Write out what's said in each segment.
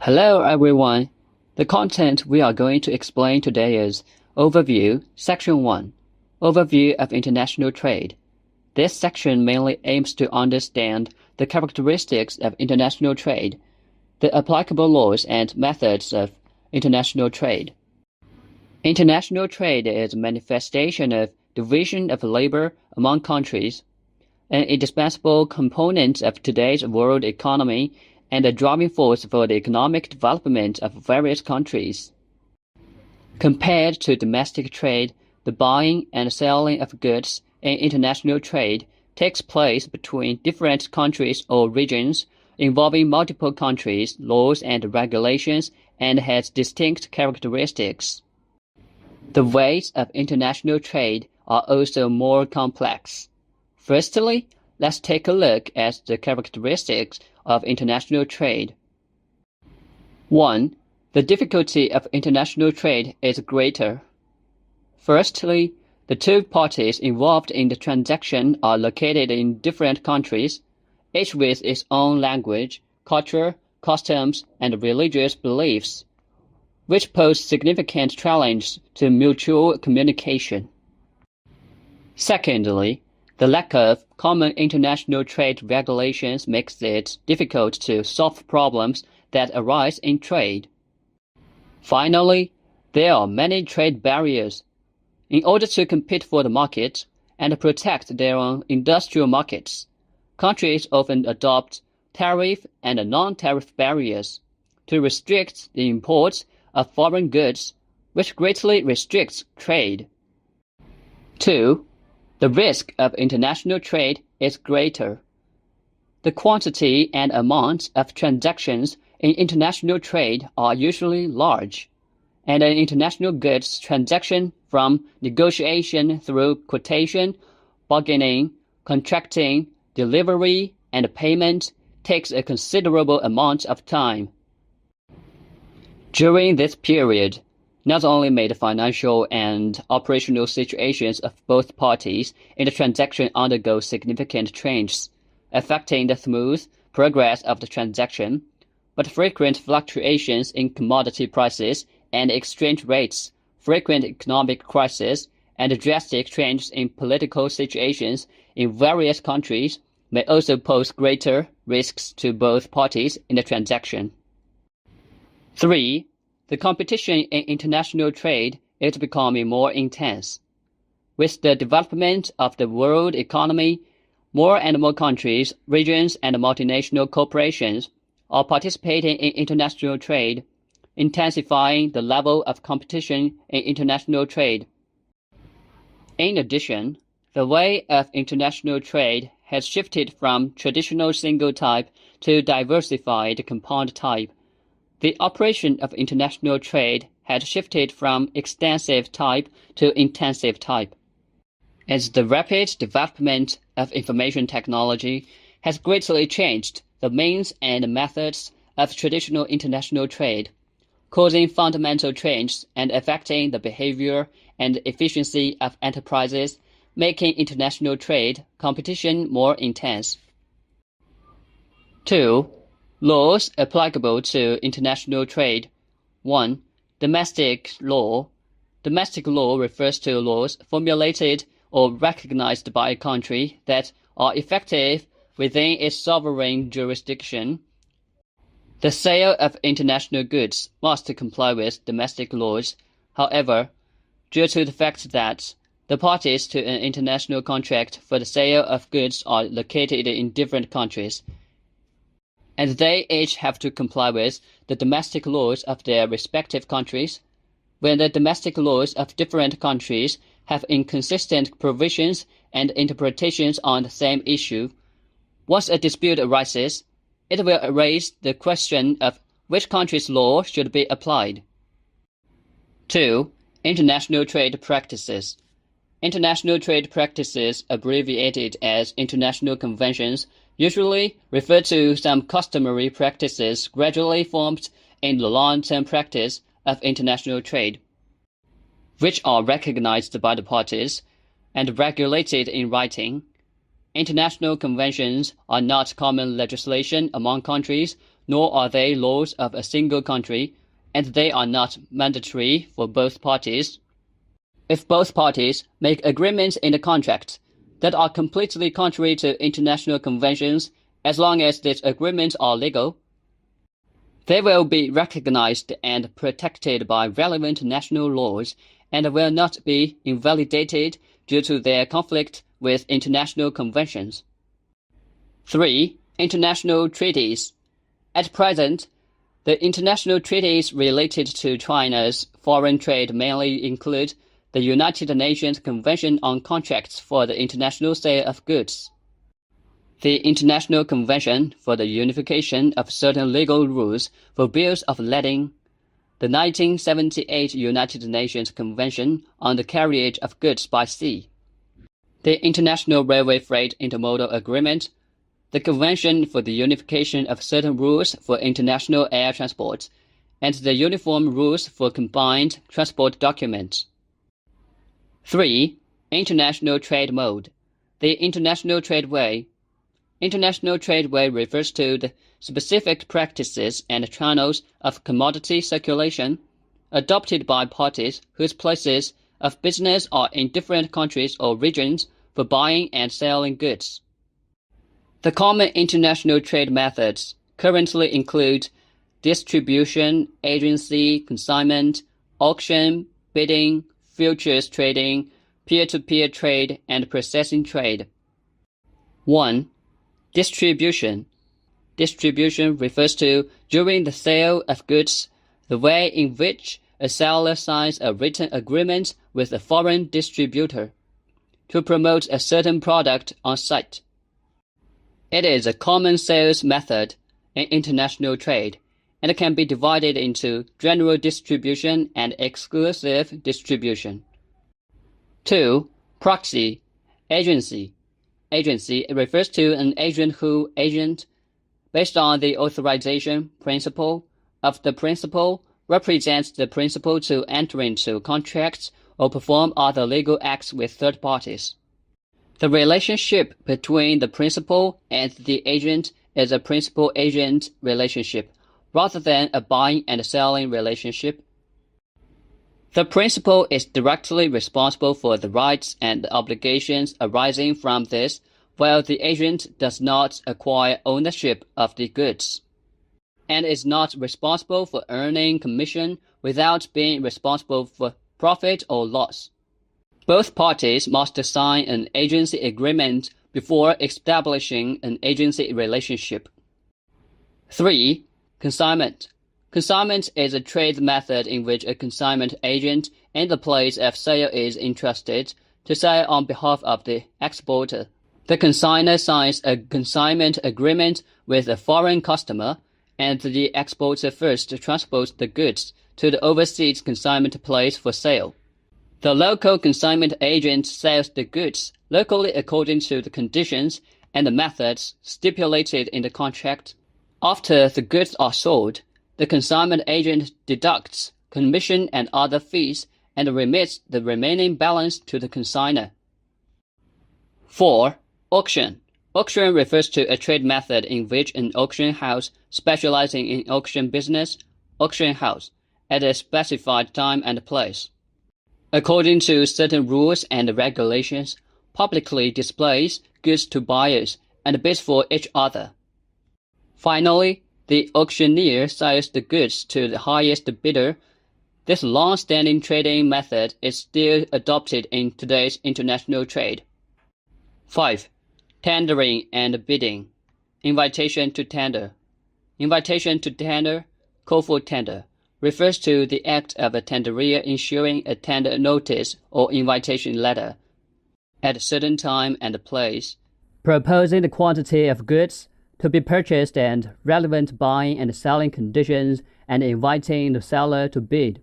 Hello everyone. The content we are going to explain today is Overview, Section 1, Overview of International Trade. This section mainly aims to understand the characteristics of international trade, the applicable laws and methods of international trade. International trade is a manifestation of division of labor among countries, an indispensable component of today's world economy and a driving force for the economic development of various countries. Compared to domestic trade, the buying and selling of goods in international trade takes place between different countries or regions, involving multiple countries, laws and regulations, and has distinct characteristics. The ways of international trade are also more complex. Firstly, let's take a look at the characteristics of international trade. 1. The difficulty of international trade is greater. Firstly, the two parties involved in the transaction are located in different countries, each with its own language, culture, customs, and religious beliefs, which pose significant challenges to mutual communication. Secondly, the lack of common international trade regulations makes it difficult to solve problems that arise in trade. Finally, there are many trade barriers. In order to compete for the market and protect their own industrial markets, countries often adopt tariff and non-tariff barriers to restrict the import of foreign goods, which greatly restricts trade. 2. The risk of international trade is greater. The quantity and amount of transactions in international trade are usually large, and an international goods transaction from negotiation through quotation, bargaining, contracting, delivery, and payment takes a considerable amount of time. During this period, not only may the financial and operational situations of both parties in the transaction undergo significant changes, affecting the smooth progress of the transaction, but frequent fluctuations in commodity prices and exchange rates, frequent economic crises, and drastic changes in political situations in various countries may also pose greater risks to both parties in the transaction. 3. The competition in international trade is becoming more intense. With the development of the world economy, more and more countries, regions, and multinational corporations are participating in international trade, intensifying the level of competition in international trade. In addition, the way of international trade has shifted from traditional single type to diversified compound type. The operation of international trade had shifted from extensive type to intensive type. As the rapid development of information technology has greatly changed the means and methods of traditional international trade, causing fundamental changes and affecting the behavior and efficiency of enterprises, making international trade competition more intense. 2. Laws applicable to international trade. 1. Domestic law. Domestic law refers to laws formulated or recognized by a country that are effective within its sovereign jurisdiction. The sale of international goods must comply with domestic laws. However, due to the fact that the parties to an international contract for the sale of goods are located in different countries, and they each have to comply with the domestic laws of their respective countries, when the domestic laws of different countries have inconsistent provisions and interpretations on the same issue, once a dispute arises, it will raise the question of which country's law should be applied. 2. International trade practices. International trade practices, abbreviated as international conventions, usually refer to some customary practices gradually formed in the long-term practice of international trade, which are recognized by the parties and regulated in writing. International conventions are not common legislation among countries, nor are they laws of a single country, and they are not mandatory for both parties. If both parties make agreements in the contract that are completely contrary to international conventions, as long as these agreements are legal, they will be recognized and protected by relevant national laws and will not be invalidated due to their conflict with international conventions. 3. International treaties. At present, the international treaties related to China's foreign trade mainly include the United Nations Convention on Contracts for the International Sale of Goods, the International Convention for the Unification of Certain Legal Rules for Bills of Lading, the 1978 United Nations Convention on the Carriage of Goods by Sea, the International Railway Freight Intermodal Agreement, the Convention for the Unification of Certain Rules for International Air Transport, and the Uniform Rules for Combined Transport Documents. 3. International Trade Mode. The International Tradeway. International Tradeway refers to the specific practices and channels of commodity circulation adopted by parties whose places of business are in different countries or regions for buying and selling goods. The common international trade methods currently include distribution, agency, consignment, auction, bidding, futures trading, peer-to-peer trade, and processing trade. 1. Distribution. Distribution refers to, during the sale of goods, the way in which a seller signs a written agreement with a foreign distributor to promote a certain product on site. It is a common sales method in international trade and can be divided into general distribution and exclusive distribution. 2. Proxy. Agency. Agency refers to an agent who based on the authorization principle of the principal, represents the principal to enter into contracts or perform other legal acts with third parties. The relationship between the principal and the agent is a principal-agent relationship, rather than a buying and selling relationship. The principal is directly responsible for the rights and obligations arising from this, while the agent does not acquire ownership of the goods, and is not responsible for earning commission without being responsible for profit or loss. Both parties must sign an agency agreement before establishing an agency relationship. 3. Consignment. Consignment is a trade method in which a consignment agent in the place of sale is entrusted to sell on behalf of the exporter. The consignor signs a consignment agreement with a foreign customer, and the exporter first transports the goods to the overseas consignment place for sale. The local consignment agent sells the goods locally according to the conditions and the methods stipulated in the contract. After the goods are sold, the consignment agent deducts commission and other fees and remits the remaining balance to the consignor. 4. Auction. Auction refers to a trade method in which an auction house specializing in auction business, auction house, at a specified time and place, according to certain rules and regulations, publicly displays goods to buyers and bids for each other. Finally, the auctioneer sells the goods to the highest bidder. This long-standing trading method is still adopted in today's international trade. 5. Tendering and bidding. Invitation to tender. Invitation to tender, call for tender, refers to the act of a tenderer issuing a tender notice or invitation letter at a certain time and place, proposing the quantity of goods to be purchased and relevant buying and selling conditions, and inviting the seller to bid.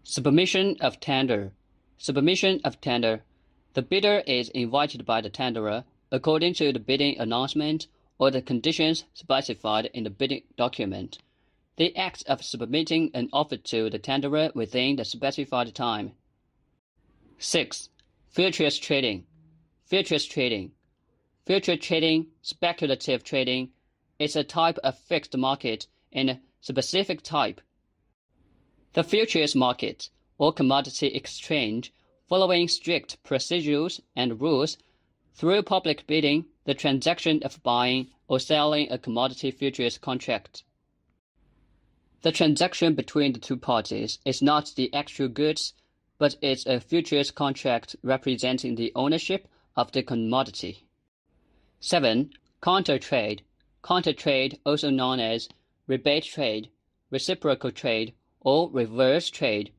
Submission of tender. Submission of tender. The bidder is invited by the tenderer according to the bidding announcement or the conditions specified in the bidding document. The act of submitting an offer to the tenderer within the specified time. 6. Futures trading. Futures trading. Future trading, speculative trading, is a type of fixed market in a specific type. The futures market, or commodity exchange, following strict procedures and rules, through public bidding, the transaction of buying or selling a commodity futures contract. The transaction between the two parties is not the actual goods, but is a futures contract representing the ownership of the commodity. 7. Counter trade. Counter trade, also known as rebate trade, reciprocal trade, or reverse trade.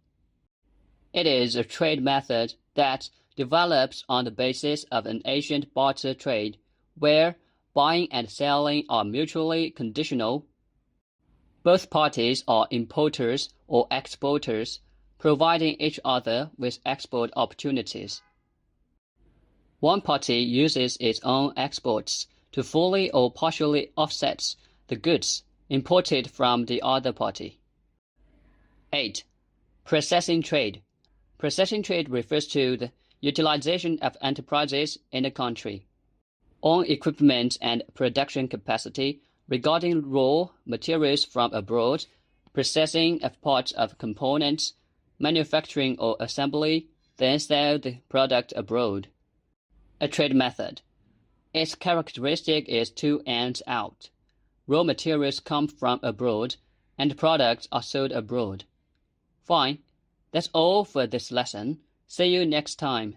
It is a trade method that develops on the basis of an ancient barter trade, where buying and selling are mutually conditional. Both parties are importers or exporters, providing each other with export opportunities. One party uses its own exports to fully or partially offset the goods imported from the other party. 8. Processing trade. Processing trade refers to the utilization of enterprises in a country, own equipment and production capacity regarding raw materials from abroad, processing of parts of components, manufacturing or assembly, then sell the product abroad. A trade method. Its characteristic is two ends out. Raw materials come from abroad, and products are sold abroad. Fine. That's all for this lesson. See you next time.